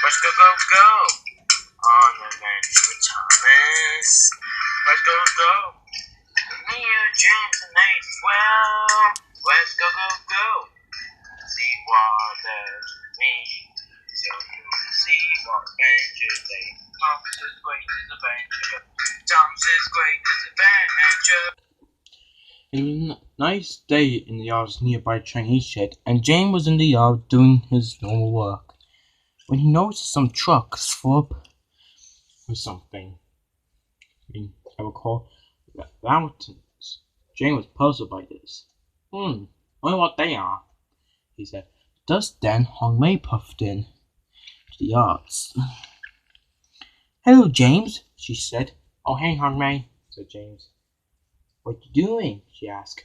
Let's go, go, go. On the bench with Thomas. Let's go, go. Me, you, James, and Nate as well. Let's go, go, go. See what there's me. So you can see what adventures they. Thomas is great as a adventure. Thomas is great as a adventure. It was a nice day in the yards nearby Chinese shed, and James was in the yard doing his normal work when he noticed some trucks full up with something. I recall mountains. James was puzzled by this. Wonder what they are, he said. Just then, Hong Mei puffed in to the yards. Hello, James, she said. Oh, hey, Hong Mei, said James. What you doing? She asked.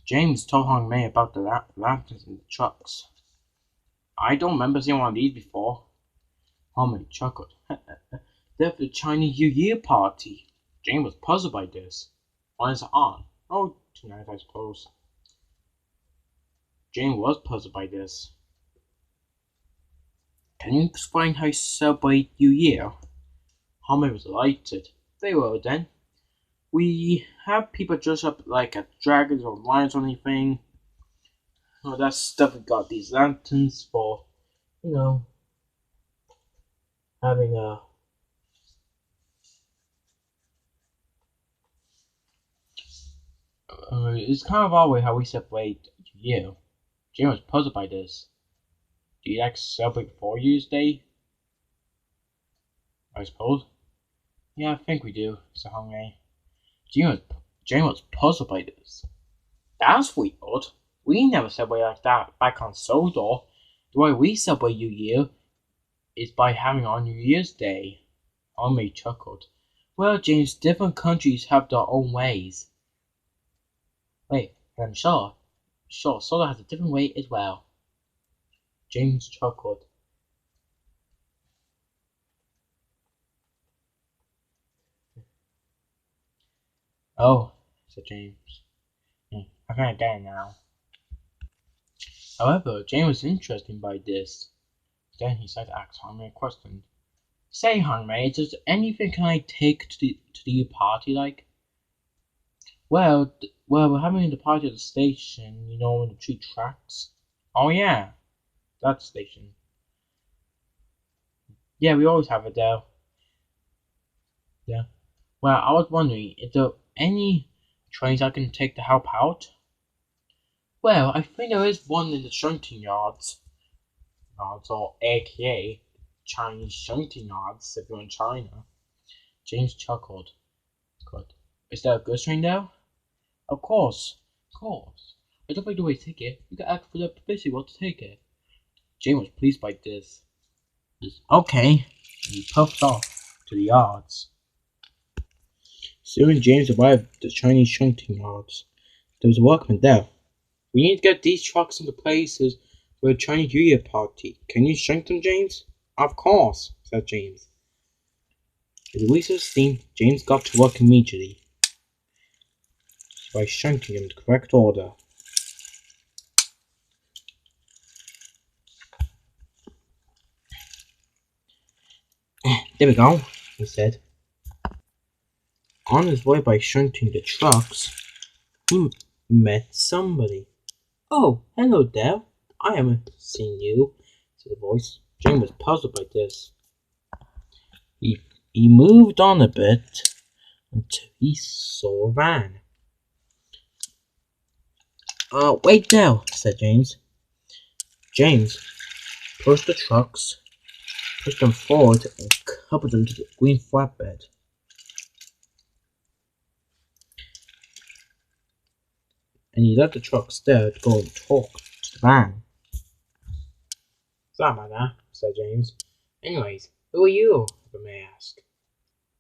James told Hong Mei about the lanterns and the trucks. I don't remember seeing one of these before. Hong Mei chuckled. They're for the Chinese New Year party. James was puzzled by this. When is it on? Oh, tonight, I suppose. James was puzzled by this. Can you explain how you celebrate New Year? Hong Mei was delighted. Very well then. We have people dress up like as dragons or lions or anything. Oh, that stuff. We got these lanterns for, having a. It's kind of our way how we celebrate New Year. Jim was puzzled by this. Do you like celebrate 4 Year's Day? I suppose. Yeah, I think we do, said Hong Mei. Jim was puzzled by this. That's weird. We never celebrate like that back on Sodor. The way we celebrate New Year is by having our New Year's Day. Hong Mei chuckled. Well, James, different countries have their own ways. Wait, I'm sure. Sure, Sodor has a different way as well. James chuckled. Oh, said James. I think I get it now. However, James was interested by this. Then he started to ask Hong Mei a question. Say, Hong Mei, is there anything can I take to the party like? Well, we're having the party at the station, on the 3 tracks. Oh yeah, that station. Yeah, we always have it there. Yeah. Well, I was wondering, is there any trains I can take to help out? Well, I think there is one in the shunting yards. Or AKA Chinese shunting yards if you're in China. James chuckled. Good. Is there a goods train there? Of course. I don't like the way to take it. You can ask for the publicity what to take it. James was pleased by this. Okay. And he puffed off to the yards. Soon James arrived at the Chinese shunting yards. There was a workman there. We need to get these trucks into places for a Chinese New Year party. Can you shunt them, James? Of course, said James. With the wheels of steam, James got to work immediately by shunting them in the correct order. There we go, he said. On his way by shunting the trucks, he met somebody. Oh, hello there. I haven't seen you, said the voice. James was puzzled by this. He moved on a bit until he saw a van. Wait there, said James. James pushed the trucks, pushed them forward, and coupled them to the green flatbed. And he let the trucks there to go and talk to the van. Sorry about that, said James. Anyways, who are you, if I may ask?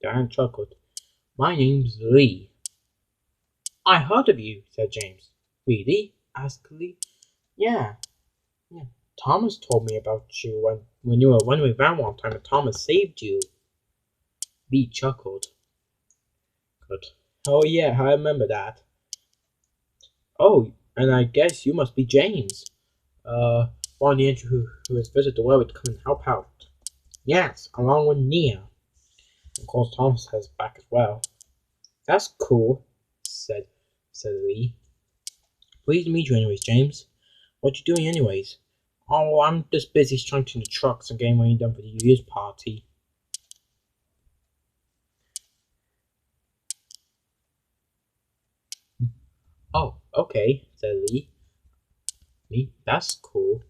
The van chuckled. My name's Lee. I heard of you, said James. Really? Asked Lee. Yeah. Thomas told me about you when you were running around one time and Thomas saved you. Lee chuckled. Good. Oh yeah, I remember that. Oh, and I guess you must be James. One of the entry who has visited the well to come and help out. Yes, along with Nia. Of course, Thomas has back as well. That's cool, said Lee. Pleased to meet you anyways, James. What you doing anyways? Oh, I'm just busy strengthening the trucks and getting ready done for the New Year's party. Oh, okay, said Lee. That's cool.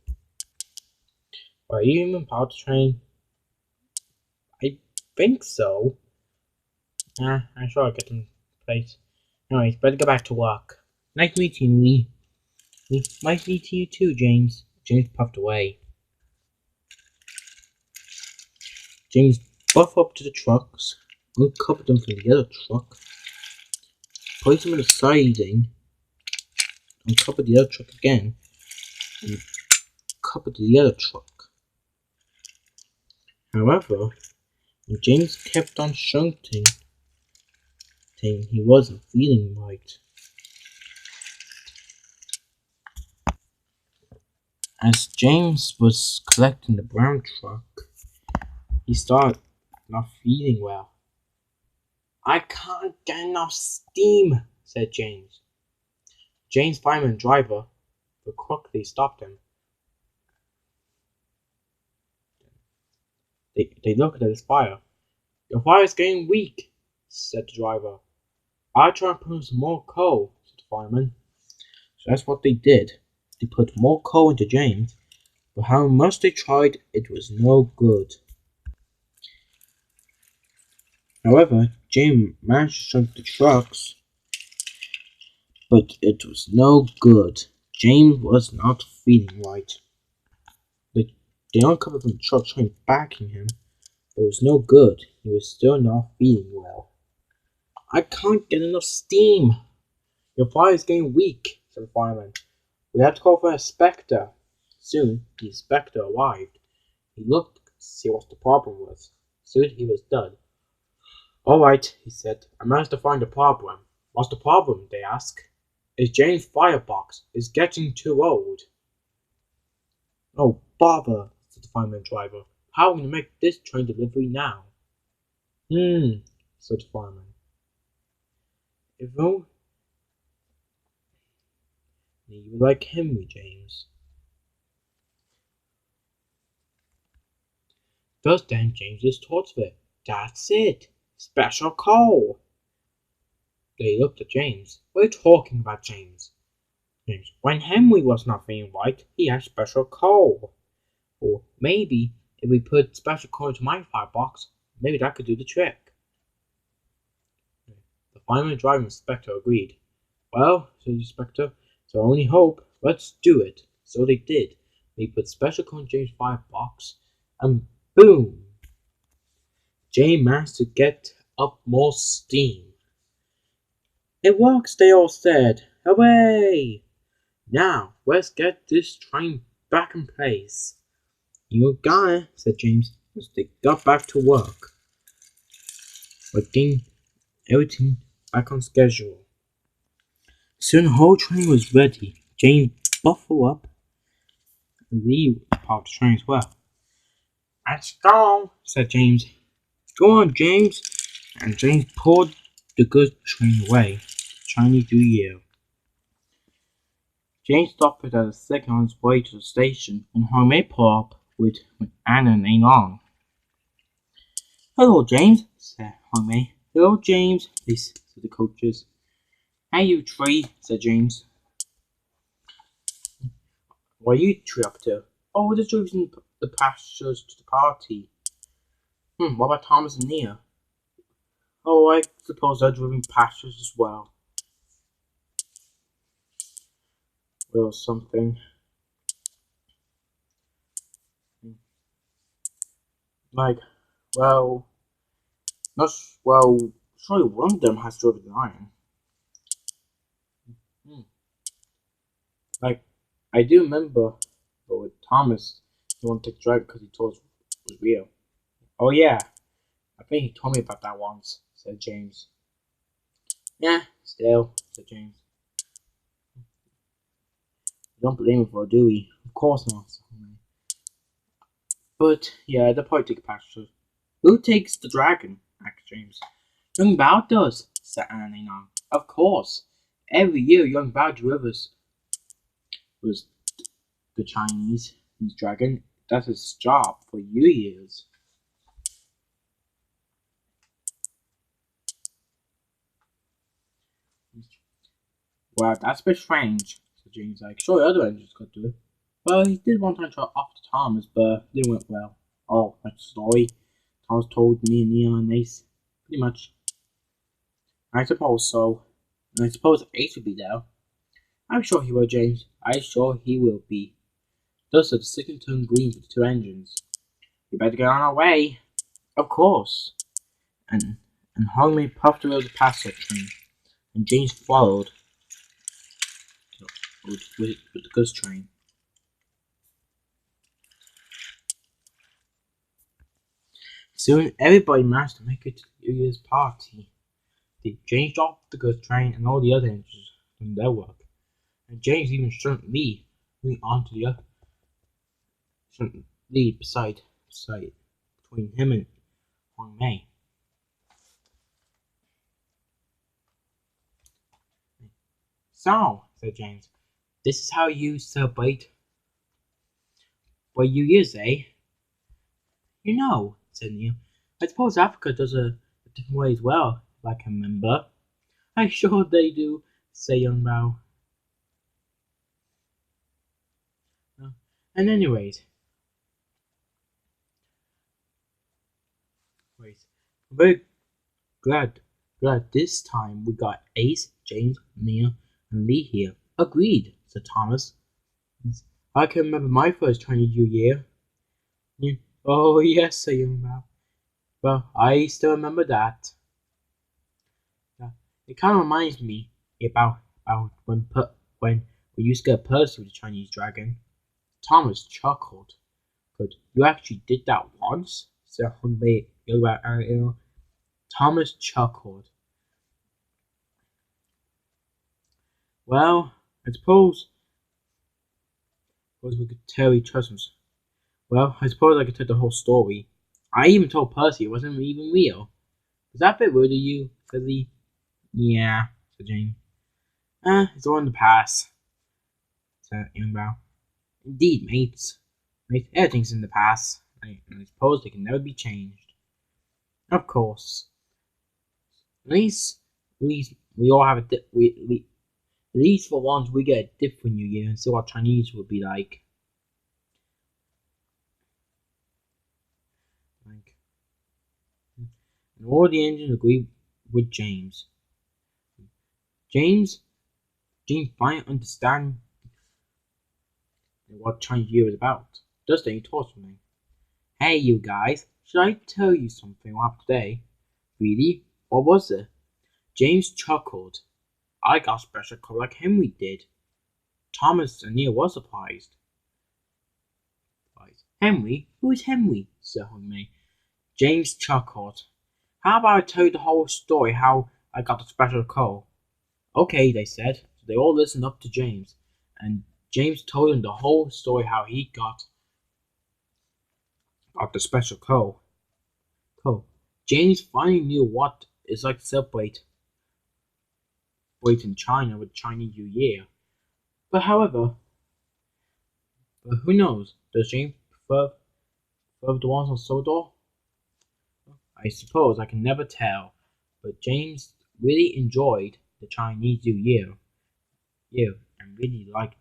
Are you even power train? I think so. I'm sure I'll get them in place. Anyways, better go back to work. Nice meeting you, Lee. Nice meeting you too, James. James puffed away. James buffed up to the trucks, uncovered them from the other truck, placed them in the siding, uncovered the other truck again, and covered the other truck. However, when James kept on shunting, he wasn't feeling right. As James was collecting the brown truck, he started not feeling well. I can't get enough steam, said James. James, fireman and driver, but quickly stopped him. They looked at his fire. Your fire's getting weak, said the driver. I'll try and put in some more coal, said the fireman. So that's what they did. They put more coal into James, but how much they tried, it was no good. However, James managed to shrink the trucks, but it was no good. James was not feeling right. They uncovered from the truck trying backing him, but it was no good. He was still not feeling well. I can't get enough steam. Your fire is getting weak, said the fireman. We have to call for an inspector. Soon, the inspector arrived. He looked to see what the problem was. Soon he was done. Alright, he said. I managed to find the problem. What's the problem? They asked. Is Jane's firebox is getting too old. Oh, bother, said the fireman driver. How are we going to make this train delivery now? Said the fireman. If only you were like Henry, James. Just then James just thought of it. That's it. Special coal. They looked at James. What are you talking about, James? James. When Henry was not feeling right, he had special coal. Or maybe if we put special coal into my firebox, maybe that could do the trick. The fireman driving inspector agreed. Well, said the inspector, it's our only hope. Let's do it. So they did. They put special coal in James' firebox, and boom! James managed to get up more steam. It works, they all said. Hooray! Now, let's get this train back in place. You got it, said James, as they got back to work, getting everything back on schedule. Soon the whole train was ready. James buckled up, and Lee was part of the train as well. Let's go, said James. Go on, James. And James pulled the goods train away. Chinese New Year. James stopped it at a second on his way to the station, and Homemade pulled up with Anna and Along. Hello, James, said Homemade. Hello, James, said the coaches. Hey, you three, said James. What are you three up to? Oh, we're just driving the passengers to the party. What about Thomas and Nia? Oh, I suppose they're driving passengers as well. Or something. Like, well, surely one of them has driven the iron. Like, I do remember, but with Thomas, he wanted to take drag because he thought it was real. Oh yeah, I think he told me about that once, said James. Yeah, still, said James. You don't blame him for it, do we? Of course not. But yeah, the party pastor. Who takes the dragon? asked James. Young Bao does, said Annie now. Of course. Every year young Bao delivers was the Chinese dragon. That's his job for years. Well, that's a bit strange, said James. Like, sure, the other engines could do it. Well, he did one time try off to Thomas, but it didn't went well. Oh, that's the story Thomas told me and Neil and Ace. Pretty much. I suppose so. And I suppose Ace will be there. I'm sure he will, James. I'm sure he will be. Thus, the signal turned green for the two engines. We better get on our way. Of course. And Hongmei puffed away the passenger train, and James followed with the goods train. Soon, everybody managed to make it to the New Year's party. James dropped the goods train and all the other engines doing their work. And James even shouldn't leave, moving on to the other. Shouldn't leave beside between him and Huang Mei. So, said James, this is how you celebrate New Year's, eh? You know, said Neil. I suppose Africa does a different way as well, if I can remember. I'm sure they do, said young Mao. And anyways, I'm very glad this time we got Ace, James, Neil, and Lee here. Agreed, said Thomas. I can remember my first Chinese New Year. Yeah. Oh yes, said young Mao. Well, I still remember that. It kind of reminds me about when we used to get a person with a Chinese dragon. Thomas chuckled. Good, you actually did that once? Said Hunbei. Thomas chuckled. Well, I suppose we could tell each other. Well, I suppose I could tell the whole story. I even told Percy it wasn't even real. Was that a bit rude of you? Said Lee. Yeah, said Jane. It's all in the past, said young Bao. Indeed, mates. Everything's in the past. I suppose they can never be changed. Of course. At least we all have at least for once we get a different New Year and see what Chinese would be like. And all the engines agree with James. James finally understands what Chinese Year is about. Does they talk to me? Hey, you guys, should I tell you something about today? Really? What was it? James chuckled. I got a special call like Henry did. Thomas and Neil were surprised. Henry? Who is Henry? said Hunmei. James chuckled. How about I tell you the whole story how I got the special call? Okay, they said. So they all listened up to James, and James told them the whole story how he got the special call. James finally knew what it's like to celebrate in China with Chinese New Year. But who knows? Does James prefer the ones on Sodor? I suppose I can never tell. But James really enjoyed the Chinese New Year and really liked